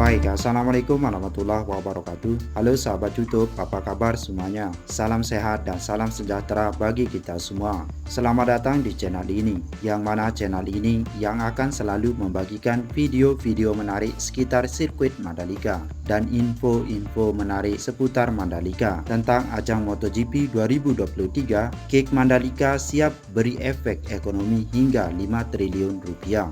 Baik, Assalamualaikum warahmatullahi wabarakatuh. Halo sahabat YouTube, apa kabar semuanya? Salam sehat dan salam sejahtera bagi kita semua. Selamat datang di channel ini, yang mana channel ini yang akan selalu membagikan video-video menarik sekitar sirkuit Mandalika dan info-info menarik seputar Mandalika. Tentang ajang MotoGP 2023, Cake Mandalika siap beri efek ekonomi hingga 5 triliun rupiah.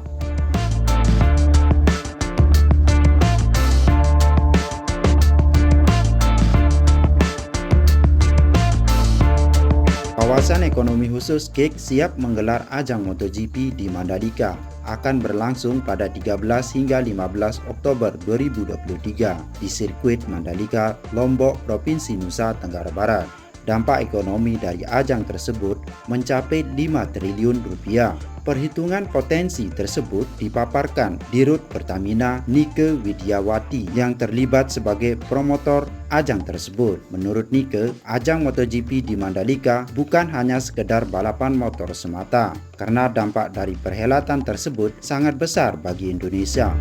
Kawasan ekonomi khusus Cake siap menggelar ajang MotoGP di Mandalika. Akan berlangsung pada 13 hingga 15 Oktober 2023 di sirkuit Mandalika, Lombok, Provinsi Nusa Tenggara Barat. Dampak ekonomi dari ajang tersebut mencapai 5 triliun rupiah. Perhitungan potensi tersebut dipaparkan Dirut Pertamina Nike Widiawati yang terlibat sebagai promotor ajang tersebut. Menurut Nike, ajang MotoGP di Mandalika bukan hanya sekedar balapan motor semata, karena dampak dari perhelatan tersebut sangat besar bagi Indonesia.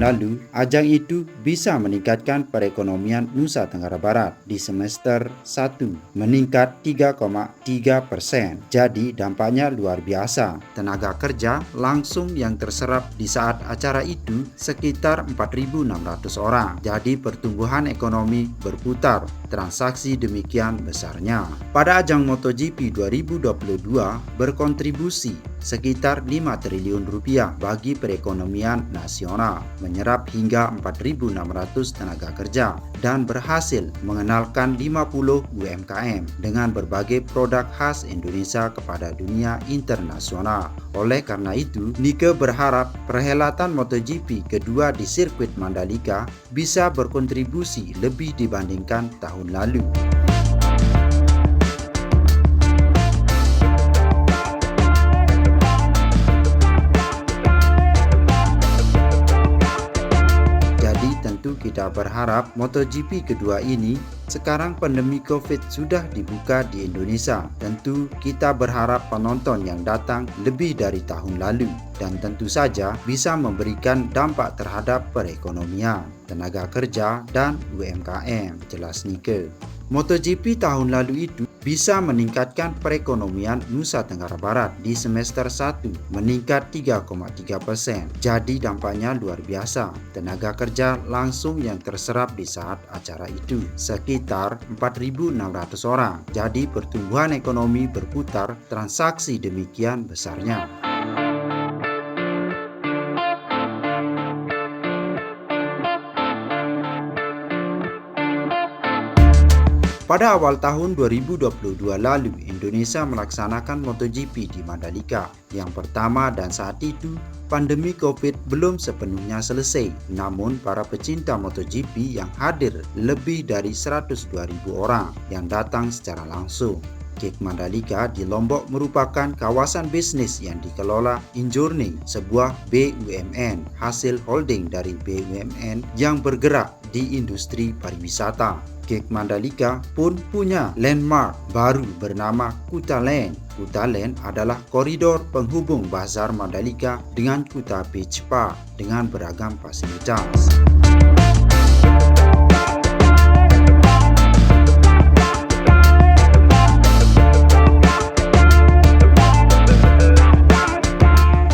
Lalu, ajang itu bisa meningkatkan perekonomian Nusa Tenggara Barat di semester 1 meningkat 3,3%. Jadi dampaknya luar biasa. Tenaga kerja langsung yang terserap di saat acara itu sekitar 4.600 orang. Jadi pertumbuhan ekonomi berputar, transaksi demikian besarnya. Pada ajang MotoGP 2022 berkontribusi sekitar 5 triliun rupiah bagi perekonomian nasional, menyerap hingga 4.600 tenaga kerja, dan berhasil mengenalkan 50 UMKM dengan berbagai produk khas Indonesia kepada dunia internasional. Oleh karena itu, Nike berharap perhelatan MotoGP kedua di sirkuit Mandalika bisa berkontribusi lebih dibandingkan tahun lalu. Kita berharap MotoGP kedua ini, sekarang pandemi COVID sudah dibuka di Indonesia. Tentu kita berharap penonton yang datang lebih dari tahun lalu, dan tentu saja bisa memberikan dampak terhadap perekonomian, tenaga kerja, dan UMKM, jelas Nike. MotoGP tahun lalu itu bisa meningkatkan perekonomian Nusa Tenggara Barat di semester 1 meningkat 3,3%. Jadi dampaknya luar biasa. Tenaga kerja langsung yang terserap di saat acara itu sekitar 4.600 orang. Jadi pertumbuhan ekonomi berputar, transaksi demikian besarnya. Pada awal tahun 2022 lalu, Indonesia melaksanakan MotoGP di Mandalika. Yang pertama, dan saat itu pandemi COVID belum sepenuhnya selesai. Namun para pecinta MotoGP yang hadir lebih dari 102.000 orang yang datang secara langsung. Cake Mandalika di Lombok merupakan kawasan bisnis yang dikelola Injourney, sebuah BUMN hasil holding dari BUMN yang bergerak di industri pariwisata. Cake Mandalika pun punya landmark baru bernama Kuta Land. Kuta Land adalah koridor penghubung Bazar Mandalika dengan Kuta Beach Park dengan beragam fasilitas.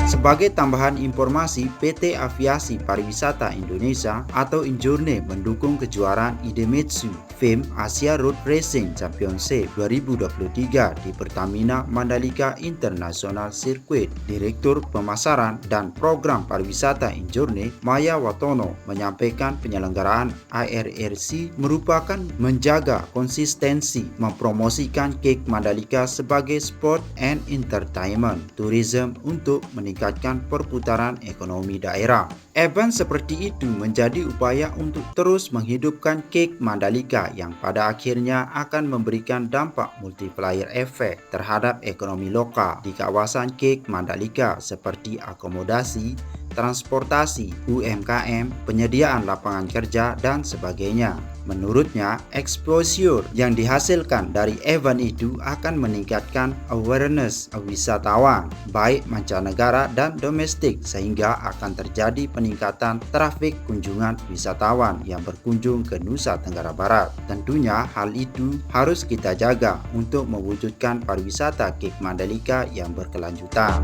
Sebagai tambahan informasi, PT Aviasi Pariwisata Indonesia atau Injourney mendukung kejuaraan Idemitsu FIM Asia Road Racing Championship 2023 di Pertamina Mandalika International Circuit. Direktur Pemasaran dan Program Pariwisata Injourney, Maya Watono, menyampaikan penyelenggaraan IRRC merupakan menjaga konsistensi mempromosikan Cake Mandalika sebagai sport and entertainment tourism untuk meningkatkan perputaran ekonomi daerah. Event seperti itu menjadi upaya untuk terus menghidupkan Cake Mandalika yang pada akhirnya akan memberikan dampak multiplier efek terhadap ekonomi lokal di kawasan Cake Mandalika seperti akomodasi, transportasi, UMKM, penyediaan lapangan kerja, dan sebagainya. Menurutnya, exposure yang dihasilkan dari event itu akan meningkatkan awareness wisatawan, baik mancanegara dan domestik, sehingga akan terjadi peningkatan trafik kunjungan wisatawan yang berkunjung ke Nusa Tenggara Barat. Tentunya hal itu harus kita jaga untuk mewujudkan pariwisata Cape Mandalika yang berkelanjutan.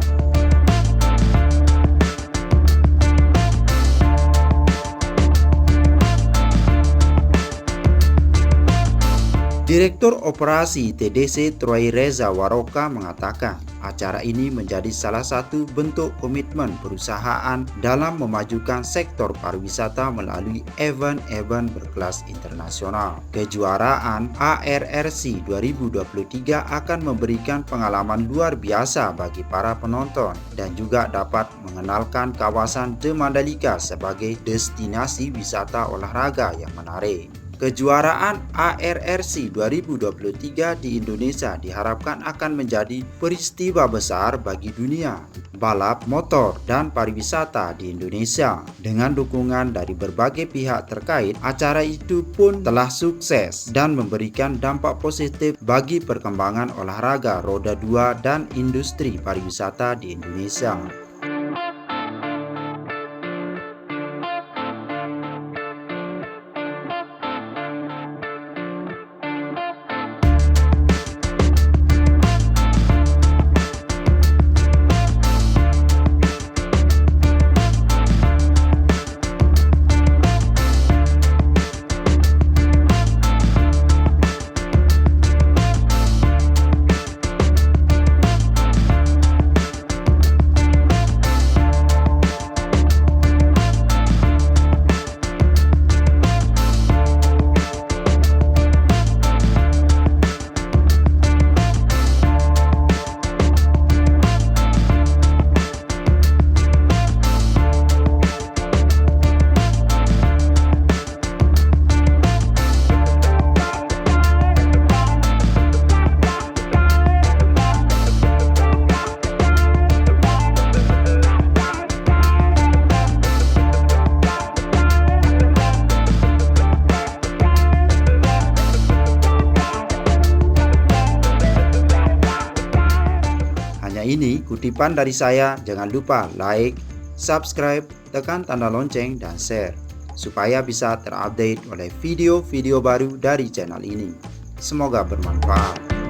Direktur Operasi TDC Troy Reza Waroka mengatakan, acara ini menjadi salah satu bentuk komitmen perusahaan dalam memajukan sektor pariwisata melalui event-event berkelas internasional. Kejuaraan ARRC 2023 akan memberikan pengalaman luar biasa bagi para penonton dan juga dapat mengenalkan kawasan The Mandalika sebagai destinasi wisata olahraga yang menarik. Kejuaraan ARRC 2023 di Indonesia diharapkan akan menjadi peristiwa besar bagi dunia balap motor dan pariwisata di Indonesia. Dengan dukungan dari berbagai pihak terkait, acara itu pun telah sukses dan memberikan dampak positif bagi perkembangan olahraga roda 2 dan industri pariwisata di Indonesia. Ini kutipan dari saya. Jangan lupa like, subscribe, tekan tanda lonceng dan share supaya bisa terupdate oleh video-video baru dari channel ini. Semoga bermanfaat.